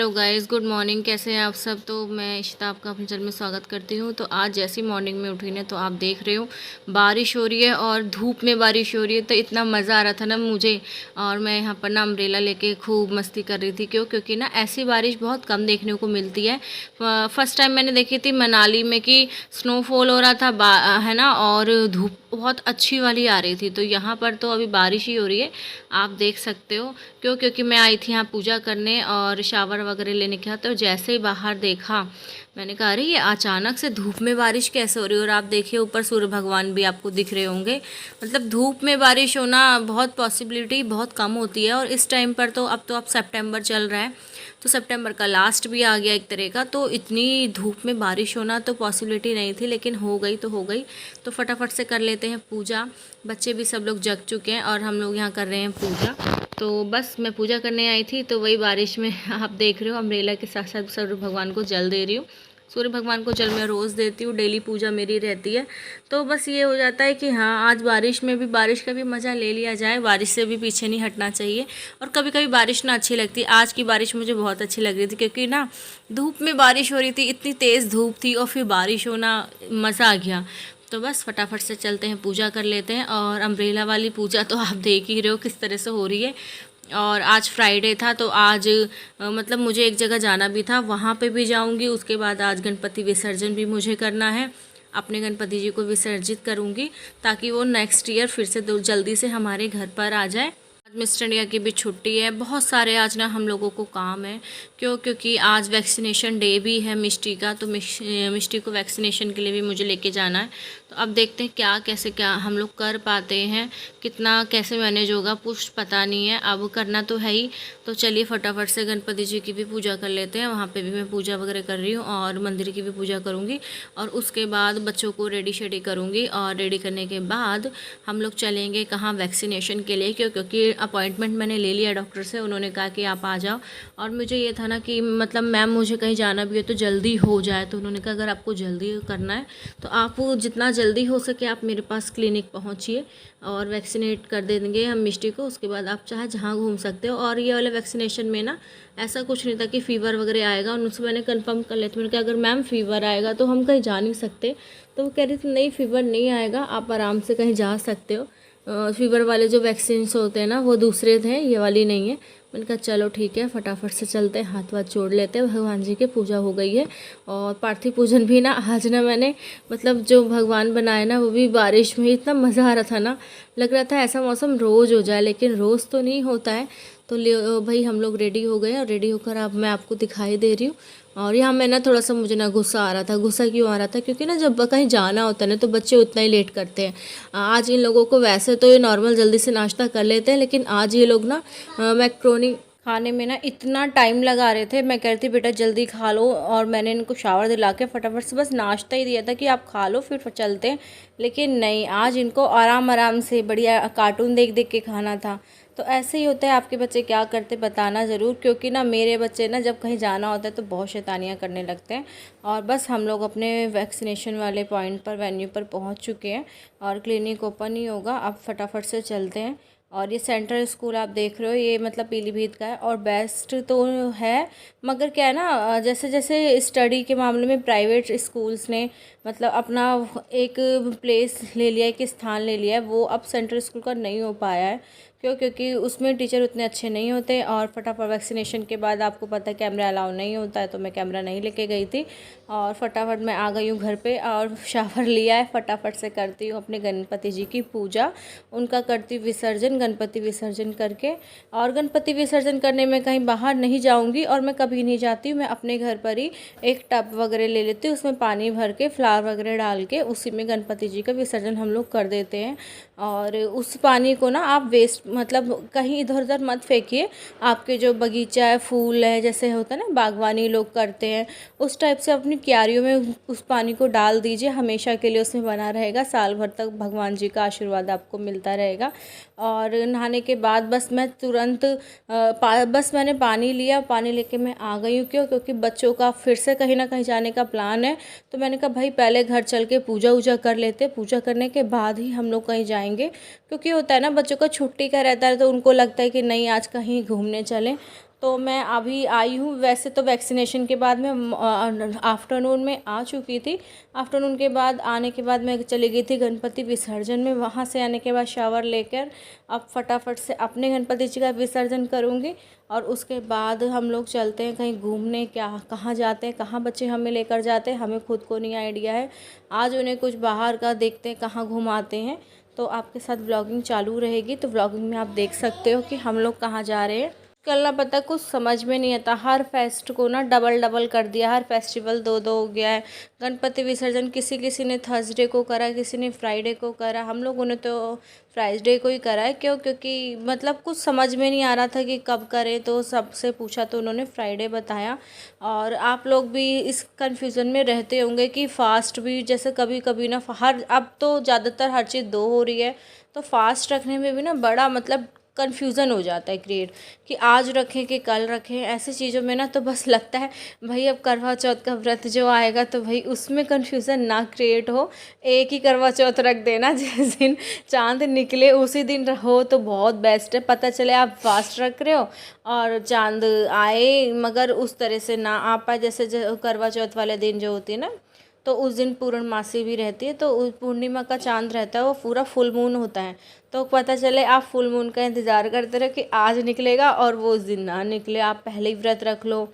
Hello guys, good morning. कैसे हैं आप सब। तो मैं इशिता आपका अपने चैनल में स्वागत करती हूँ। तो आज जैसी मॉर्निंग में उठी ना, तो आप देख रहे हो बारिश हो रही है और धूप में बारिश हो रही है। तो इतना मज़ा आ रहा था ना मुझे। और मैं यहाँ पर ना अम्ब्रेला लेके खूब मस्ती कर रही थी। क्योंकि ना ऐसी बारिश बहुत कम देखने को मिलती है। फर्स्ट टाइम मैंने देखी थी मनाली में कि स्नोफॉल हो रहा था है ना, और धूप बहुत अच्छी वाली आ रही थी। तो यहाँ पर तो अभी बारिश ही हो रही है, आप देख सकते हो। क्योंकि मैं आई थी यहाँ पूजा करने और शावर वगैरह लेने के। तो जैसे ही बाहर देखा, मैंने कहा अरे ये अचानक से धूप में बारिश कैसे हो रही है। और आप देखिए ऊपर सूर्य भगवान भी आपको दिख रहे होंगे। मतलब धूप में बारिश होना बहुत पॉसिबिलिटी बहुत कम होती है। और इस टाइम पर तो अब सितंबर चल रहा है, तो सितंबर का लास्ट भी आ गया एक तरह का। तो इतनी धूप में बारिश होना तो पॉसिबिलिटी नहीं थी, लेकिन हो गई तो हो गई। तो फटाफट से कर लेते हैं पूजा। बच्चे भी सब लोग जग चुके हैं और हम लोग यहाँ कर रहे हैं पूजा। तो बस मैं पूजा करने आई थी, तो वही बारिश में आप देख रहे हो अम्ब्रेला के साथ साथ सूर्य भगवान को जल दे रही हूँ। सूर्य भगवान को जल मैं रोज़ देती हूँ, डेली पूजा मेरी रहती है। तो बस ये हो जाता है कि हाँ, आज बारिश में भी बारिश का भी मज़ा ले लिया जाए, बारिश से भी पीछे नहीं हटना चाहिए। और कभी कभी बारिश ना अच्छी लगती। आज की बारिश मुझे बहुत अच्छी लग रही थी, क्योंकि ना धूप में बारिश हो रही थी, इतनी तेज़ धूप थी और फिर बारिश होना, मज़ा आ गया। तो बस फटाफट से चलते हैं, पूजा कर लेते हैं। और अम्ब्रेला वाली पूजा तो आप देख ही रहे हो किस तरह से हो रही है। और आज फ्राइडे था, तो आज मतलब मुझे एक जगह जाना भी था, वहाँ पे भी जाऊँगी। उसके बाद आज गणपति विसर्जन भी मुझे करना है, अपने गणपति जी को विसर्जित करूँगी, ताकि वो नेक्स्ट ईयर फिर से जल्दी से हमारे घर पर आ जाए। आज मिस्टर इंडिया की भी छुट्टी है। बहुत सारे आज ना हम लोगों को काम है। क्योंकि आज वैक्सीनेशन डे भी है मिष्टी का। तो मिष्टी को वैक्सीनेशन के लिए भी मुझे लेके जाना है। तो अब देखते हैं क्या हम लोग कर पाते हैं, कितना कैसे मैनेज होगा कुछ पता नहीं है। अब करना तो है ही। तो चलिए फटाफट से गणपति जी की भी पूजा कर लेते हैं। वहाँ पे भी मैं पूजा वगैरह कर रही हूँ और मंदिर की भी पूजा करूँगी। और उसके बाद बच्चों को रेडी शेडी करूँगी। और रेडी करने के बाद हम लोग चलेंगे कहाँ, वैक्सीनेशन के लिए। क्योंकि अपॉइंटमेंट मैंने ले लिया डॉक्टर से, उन्होंने कहा कि आप आ जाओ। और मुझे ये था ना कि मतलब मैम मुझे कहीं जाना भी है तो जल्दी हो जाए। तो उन्होंने कहा अगर आपको जल्दी करना है तो आप जितना जल्दी हो सके आप मेरे पास क्लिनिक पहुंचिए और वैक्सीनेट कर देंगे हम मिष्टी को। उसके बाद आप चाहे जहाँ घूम सकते हो। और ये वाले वैक्सीनेशन में ना ऐसा कुछ नहीं था कि फ़ीवर वगैरह आएगा। उनसे मैंने कंफर्म कर लिया था, मैंने कहा अगर मैम फ़ीवर आएगा तो हम कहीं जा नहीं सकते। तो वो कह रही थी नहीं फ़ीवर नहीं आएगा, आप आराम से कहीं जा सकते हो। फ़ीवर वाले जो वैक्सीन्स होते हैं ना वो दूसरे थे, ये वाली नहीं है। मैंने कहा चलो ठीक है, फटाफट से चलते हैं, हाथ वाथ जोड़ लेते हैं। भगवान जी की पूजा हो गई है। और पार्थिव पूजन भी ना आज ना मैंने मतलब जो भगवान बनाए ना वो भी बारिश में, इतना मज़ा आ रहा था ना, लग रहा था ऐसा मौसम रोज़ हो जाए, लेकिन रोज़ तो नहीं होता है। तो भाई हम लोग रेडी हो गए और रेडी होकर अब मैं आपको दिखाई दे रही हूँ। और यहाँ मैं ना थोड़ा सा मुझे ना गुस्सा आ रहा था। गुस्सा क्यों आ रहा था, क्योंकि ना जब कहीं जाना होता है ना तो बच्चे उतना ही लेट करते हैं। आज इन लोगों को वैसे तो ये नॉर्मल जल्दी से नाश्ता कर लेते हैं, लेकिन आज ये लोग ना मैक्रोनी खाने में ना इतना टाइम लगा रहे थे। मैं कह रही थी बेटा जल्दी खा लो, और मैंने इनको शावर दिला के फटाफट से बस नाश्ता ही दिया था कि आप खा लो फिर चलते हैं। लेकिन नहीं, आज इनको आराम आराम से बढ़िया कार्टून देख देख के खाना था। तो ऐसे ही होता है, आपके बच्चे क्या करते बताना ज़रूर। क्योंकि ना मेरे बच्चे ना जब कहीं जाना होता है तो बहुत शैतानियाँ करने लगते हैं। और बस हम लोग अपने वैक्सीनेशन वाले पॉइंट पर, वेन्यू पर पहुंच चुके हैं और क्लिनिक ओपन ही होगा। अब फटाफट से चलते हैं। और ये सेंट्रल स्कूल आप देख रहे हो, ये मतलब पीलीभीत का है और बेस्ट तो है। मगर क्या है ना, जैसे जैसे स्टडी के मामले में प्राइवेट स्कूल्स ने मतलब अपना एक प्लेस ले लिया है, एक स्थान ले लिया है, वो अब सेंट्रल स्कूल का नहीं हो पाया है। क्योंकि उसमें टीचर उतने अच्छे नहीं होते। और फटाफट वैक्सीनेशन के बाद आपको पता है कैमरा अलाउ नहीं होता है, तो मैं कैमरा नहीं लेके गई थी। और फटाफट मैं आ गई हूँ घर पे और शावर लिया है। फटाफट से करती हूँ अपने गणपति जी की पूजा, उनका करती हूँ विसर्जन, गणपति विसर्जन करके। और गणपति विसर्जन करने में कहीं बाहर नहीं जाऊँगी, और मैं कभी नहीं जाती हूँ। मैं अपने घर पर ही एक टब वगैरह ले लेती हूँ, उसमें पानी भर के फ्लावर वगैरह डाल के उसी में गणपति जी का विसर्जन हम लोग कर देते हैं। और उस पानी को ना आप वेस्ट मतलब कहीं इधर उधर मत फेंकिए। आपके जो बगीचा है, फूल है, जैसे होता है ना बागवानी लोग करते हैं, उस टाइप से अपनी क्यारियों में उस पानी को डाल दीजिए। हमेशा के लिए उसमें बना रहेगा, साल भर तक भगवान जी का आशीर्वाद आपको मिलता रहेगा। और नहाने के बाद बस मैं तुरंत बस मैंने पानी लिया, पानी लेके मैं आ गई हूँ। क्योंकि बच्चों का फिर से कहीं ना कहीं जाने का प्लान है। तो मैंने कहा भाई पहले घर चल के पूजा वूजा कर लेते, पूजा करने के बाद ही हम लोग कहीं जाएंगे। क्योंकि होता है ना बच्चों का छुट्टी का रहता है, तो उनको लगता है कि नहीं आज कहीं घूमने चलें। तो मैं अभी आई हूँ। वैसे तो वैक्सीनेशन के बाद मैं आफ्टरनून में आ चुकी थी। आफ्टरनून के बाद आने के बाद मैं चली गई थी गणपति विसर्जन में। वहाँ से आने के बाद शावर लेकर अब फटाफट से अपने गणपति जी का विसर्जन करूँगी और उसके बाद हम लोग चलते हैं कहीं घूमने। क्या कहाँ जाते हैं, कहाँ बच्चे हमें लेकर जाते हैं, हमें खुद को नहीं आइडिया है। आज उन्हें कुछ बाहर का देखते हैं, कहाँ घुमाते हैं। तो आपके साथ व्लॉगिंग चालू रहेगी। तो व्लॉगिंग में आप देख सकते हो कि हम लोग कहाँ जा रहे हैं। कल ना पता कुछ समझ में नहीं आता, हर फेस्ट को ना डबल डबल कर दिया। हर फेस्टिवल दो दो हो गया है। गणपति विसर्जन किसी किसी ने थर्सडे को करा, किसी ने फ्राइडे को करा। हम लोगों ने तो फ्राइडे को ही करा है। क्योंकि मतलब कुछ समझ में नहीं आ रहा था कि कब करें, तो सबसे पूछा तो उन्होंने फ्राइडे बताया। और आप लोग भी इस कन्फ्यूज़न में रहते होंगे कि फ़ास्ट भी जैसे कभी कभी ना अब तो ज़्यादातर हर चीज़ दो हो रही है, तो फास्ट रखने में भी ना बड़ा मतलब कन्फ्यूज़न हो जाता है क्रिएट, कि आज रखें कि कल रखें। ऐसी चीज़ों में ना तो बस लगता है भाई अब करवा चौथ का व्रत जो आएगा तो भाई उसमें कन्फ्यूज़न ना क्रिएट हो। एक ही करवा चौथ रख देना, जिस दिन चांद निकले उसी दिन रहो तो बहुत बेस्ट है। पता चले आप फास्ट रख रहे हो और चांद आए मगर उस तरह से ना आ पाए। जैसे जो करवा चौथ वाले दिन जो होती है ना, तो उस दिन पूर्णमासी भी रहती है। तो उस पूर्णिमा का चांद रहता है, वो पूरा फुल मून होता है। तो पता चले आप फुल मून का इंतज़ार करते रहो कि आज निकलेगा और वो उस दिन ना निकले, आप पहले ही व्रत रख लो।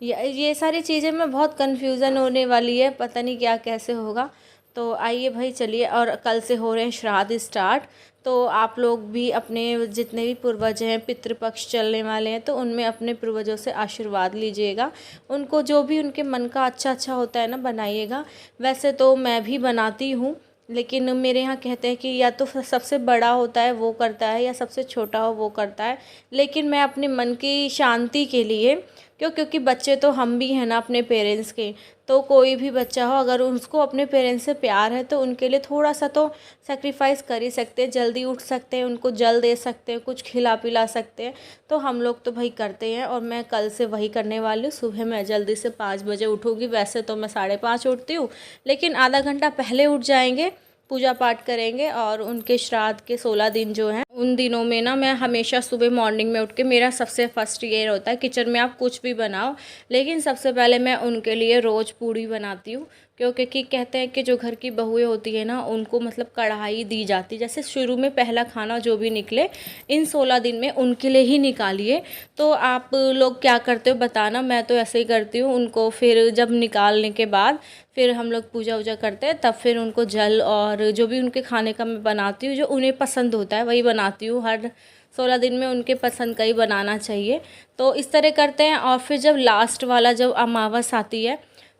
ये सारी चीज़ें में बहुत कन्फ्यूज़न होने वाली है, पता नहीं क्या कैसे होगा। तो आइए भाई चलिए। और कल से हो रहे हैं श्राद्ध स्टार्ट। तो आप लोग भी अपने जितने भी पूर्वज हैं, पितृपक्ष चलने वाले हैं, तो उनमें अपने पूर्वजों से आशीर्वाद लीजिएगा। उनको जो भी उनके मन का अच्छा होता है ना बनाइएगा। वैसे तो मैं भी बनाती हूँ, लेकिन मेरे यहाँ कहते हैं कि या तो सबसे बड़ा होता है वो करता है या सबसे छोटा हो वो करता है। लेकिन मैं अपने मन की शांति के लिए क्योंकि बच्चे तो हम भी हैं ना अपने पेरेंट्स के। तो कोई भी बच्चा हो अगर उसको अपने पेरेंट्स से प्यार है तो उनके लिए थोड़ा सा तो सेक्रीफाइस कर ही सकते हैं। जल्दी उठ सकते हैं, उनको जल दे सकते हैं, कुछ खिला पिला सकते हैं। तो हम लोग तो भाई करते हैं और मैं कल से वही करने वाली हूँ। सुबह मैं जल्दी से 5 बजे उठूँगी। वैसे तो मैं 5:30 उठती हूँ, लेकिन आधा घंटा पहले उठ जाएंगे, पूजा पाठ करेंगे। और उनके श्राद्ध के 16 दिन जो हैं उन दिनों में ना मैं हमेशा सुबह मॉर्निंग में उठ के, मेरा सबसे फर्स्ट ये होता है किचन में आप कुछ भी बनाओ, लेकिन सबसे पहले मैं उनके लिए रोज़ पूड़ी बनाती हूँ। क्योंकि कहते हैं कि जो घर की बहुएं होती है ना उनको मतलब कढ़ाई दी जाती, जैसे शुरू में पहला खाना जो भी निकले इन 16 दिन में उनके लिए ही निकालिए। तो आप लोग क्या करते हो बताना। मैं तो ऐसे ही करती हूँ। उनको फिर जब निकालने के बाद फिर हम लोग पूजा वूजा करते हैं, तब फिर उनको जल और जो भी उनके खाने का मैं बनाती हूँ, जो उन्हें पसंद होता है वही बनाती हूँ। हर 16 दिन में उनके पसंद का ही बनाना चाहिए। तो इस तरह करते हैं। और फिर जब लास्ट वाला जब अमावस आती है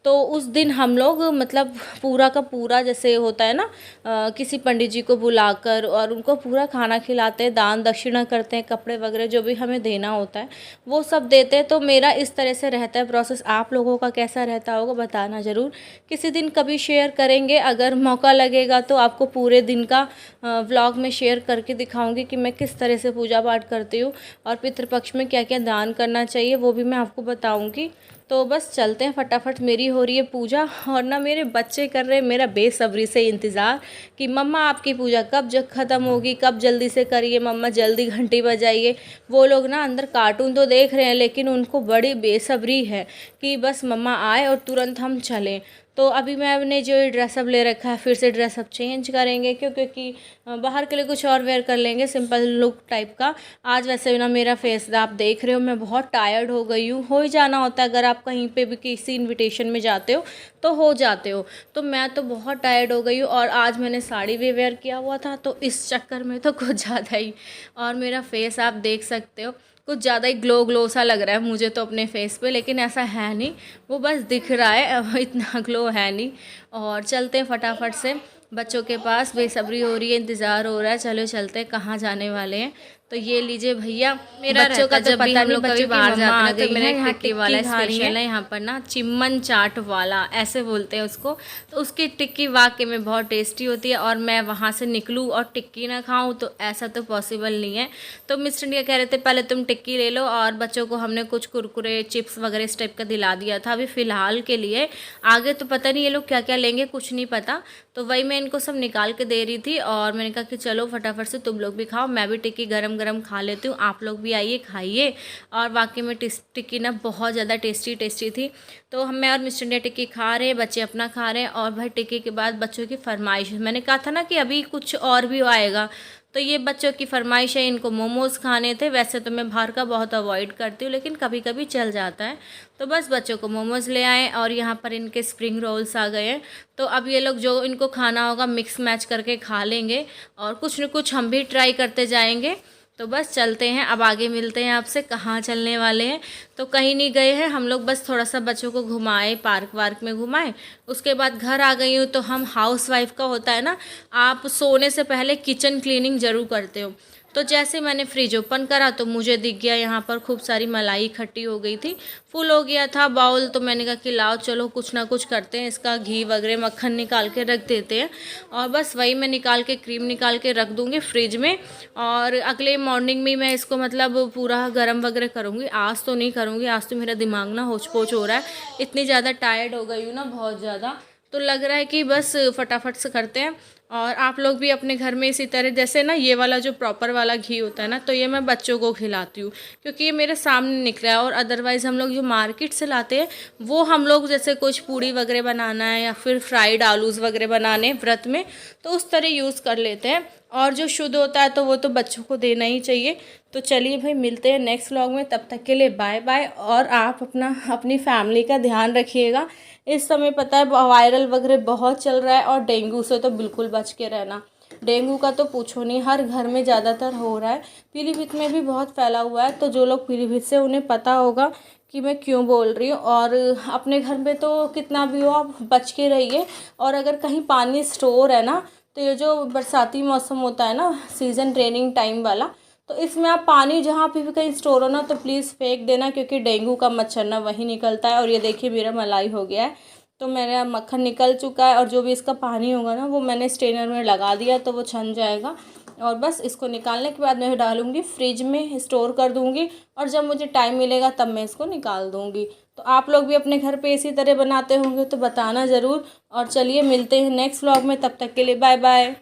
तो उस दिन हम लोग मतलब पूरा का पूरा जैसे होता है ना, किसी पंडित जी को बुलाकर और उनको पूरा खाना खिलाते हैं, दान दक्षिणा करते हैं, कपड़े वगैरह जो भी हमें देना होता है वो सब देते हैं। तो मेरा इस तरह से रहता है प्रोसेस। आप लोगों का कैसा रहता होगा बताना ज़रूर। किसी दिन कभी शेयर करेंगे, अगर मौका लगेगा तो आपको पूरे दिन का व्लॉग में शेयर करके दिखाऊंगी कि मैं किस तरह से पूजा पाठ करती हूँ और पितृपक्ष में क्या क्या दान करना चाहिए वो भी मैं आपको बताऊँगी। तो बस चलते हैं फटाफट। मेरी हो रही है पूजा और ना मेरे बच्चे कर रहे हैं मेरा बेसब्री से इंतज़ार कि मम्मा आपकी पूजा कब जब ख़त्म होगी, कब जल्दी से करिए मम्मा, जल्दी घंटी बजाइए। वो लोग ना अंदर कार्टून तो देख रहे हैं लेकिन उनको बड़ी बेसब्री है कि बस मम्मा आए और तुरंत हम चलें। तो अभी मैंने जो ड्रेसअप ले रखा है फिर से ड्रेसअप चेंज करेंगे क्योंकि बाहर के लिए कुछ और वेयर कर लेंगे, सिंपल लुक टाइप का। आज वैसे ना मेरा फेस आप देख रहे हो, मैं बहुत टायर्ड हो गई हूँ। हो ही जाना होता है अगर आप कहीं पे भी किसी इनविटेशन में जाते हो तो हो जाते हो। तो मैं तो बहुत टायर्ड हो गई हूँ और आज मैंने साड़ी भी वेयर किया हुआ था तो इस चक्कर में तो कुछ ज़्यादा ही। और मेरा फेस आप देख सकते हो कुछ ज़्यादा ही ग्लो सा लग रहा है मुझे तो अपने फेस पे, लेकिन ऐसा है नहीं, वो बस दिख रहा है, इतना ग्लो है नहीं। और चलते हैं फटाफट से बच्चों के पास, बेसब्री हो रही है, इंतज़ार हो रहा है। चलो चलते हैं, कहाँ जाने वाले हैं। तो ये लीजिए भैया, मेरा बच्चों का तो पता नहीं, बच्चों बाहर जाते हैं तो मेरा एक टिक्की वाला स्पेशल है यहाँ पर ना, चिम्मन चाट वाला ऐसे बोलते हैं उसको। तो उसकी टिक्की वाकई में बहुत टेस्टी होती है और मैं वहाँ से निकलूँ और टिक्की ना खाऊँ तो ऐसा तो पॉसिबल नहीं है। तो मिस्टर इंडिया कह रहे थे पहले तुम टिक्की ले लो, और बच्चों को हमने कुछ कुरकुरे चिप्स वगैरह इस टाइप का दिला दिया था अभी फ़िलहाल के लिए। आगे तो पता नहीं ये लोग क्या क्या लेंगे, कुछ नहीं पता। तो वही मैं इनको सब निकाल के दे रही थी और मैंने कहा कि चलो फटाफट से तुम लोग भी खाओ, मैं भी टिक्की गरम गरम खा लेती हूँ। आप लोग भी आइए खाइए। और वाकई में टिक्की ना बहुत ज़्यादा टेस्टी थी। तो हम, मैं और मिस्टर इंडिया टिक्की खा रहे हैं, बच्चे अपना खा रहे हैं। और भाई टिक्की के बाद बच्चों की फरमाइश, मैंने कहा था ना कि अभी कुछ और भी आएगा, तो ये बच्चों की फरमाइश है, इनको मोमोज़ खाने थे। वैसे तो मैं बाहर का बहुत अवॉइड करती हूँ, लेकिन कभी कभी चल जाता है। तो बस बच्चों को मोमोज़ ले आए और यहाँ पर इनके स्प्रिंग रोल्स आ गए हैं। तो अब ये लोग जो इनको खाना होगा मिक्स मैच करके खा लेंगे, और कुछ न कुछ हम भी ट्राई करते जाएंगे। तो बस चलते हैं, अब आगे मिलते हैं आपसे। कहाँ चलने वाले हैं? तो कहीं नहीं गए हैं हम लोग, बस थोड़ा सा बच्चों को घुमाए, पार्क वार्क में घुमाए। उसके बाद घर आ गई हूँ। तो हम हाउस वाइफ का होता है ना, आप सोने से पहले किचन क्लीनिंग ज़रूर करते हो। तो जैसे मैंने फ्रिज ओपन करा तो मुझे दिख गया यहाँ पर खूब सारी मलाई इकट्ठी हो गई थी, फुल हो गया था बाउल। तो मैंने कहा कि लाओ चलो कुछ ना कुछ करते हैं, इसका घी वगैरह मक्खन निकाल के रख देते हैं। और बस वही मैं निकाल के, क्रीम निकाल के रख दूँगी फ्रिज में। और अगले मॉर्निंग में मैं इसको मतलब पूरा गर्म वगैरह करूँगी। आज तो नहीं करूँगी, आज तो मेरा दिमाग ना होच पोच हो रहा है, इतनी ज़्यादा टायर्ड हो गई हूँ ना, बहुत ज़्यादा। तो लग रहा है कि बस फटाफट से करते हैं। और आप लोग भी अपने घर में इसी तरह, जैसे ना ये वाला जो प्रॉपर वाला घी होता है ना, तो ये मैं बच्चों को खिलाती हूँ, क्योंकि ये मेरे सामने निकला है। और अदरवाइज़ हम लोग जो मार्केट से लाते हैं वो हम लोग जैसे कुछ पूड़ी वगैरह बनाना है या फिर फ्राइड आलूज़ वगैरह बनाने व्रत में, तो उस तरह यूज़ कर लेते हैं। और जो शुद्ध होता है तो वो तो बच्चों को देना ही चाहिए। तो चलिए भाई, मिलते हैं नेक्स्ट व्लॉग में, तब तक के लिए बाय बाय। और आप अपनी फैमिली का ध्यान रखिएगा। इस समय पता है वायरल वगैरह बहुत चल रहा है, और डेंगू से तो बिल्कुल बच के रहना। डेंगू का तो पूछो नहीं, हर घर में ज़्यादातर हो रहा है। पीलीभीत में भी बहुत फैला हुआ है। तो जो लोग पीलीभीत से, उन्हें पता होगा कि मैं क्यों बोल रही हूँ। और अपने घर में तो कितना भी हो आप बच के रहिए। और अगर कहीं पानी स्टोर है ना, तो ये जो बरसाती मौसम होता है ना, सीज़न रेनिंग टाइम वाला, तो इसमें आप पानी जहाँ पे भी कहीं स्टोर हो ना, तो प्लीज़ फेंक देना, क्योंकि डेंगू का मच्छर ना वहीं निकलता है। और ये देखिए मेरा मलाई हो गया है, तो मेरा मक्खन निकल चुका है। और जो भी इसका पानी होगा ना, वो मैंने स्ट्रेनर में लगा दिया, तो वो छन जाएगा। और बस इसको निकालने के बाद मैं डालूँगी फ्रिज में, स्टोर कर दूँगी। और जब मुझे टाइम मिलेगा तब मैं इसको निकाल दूँगी। तो आप लोग भी अपने घर पे इसी तरह बनाते होंगे तो बताना ज़रूर। और चलिए मिलते हैं नेक्स्ट व्लॉग में, तब तक के लिए बाय बाय।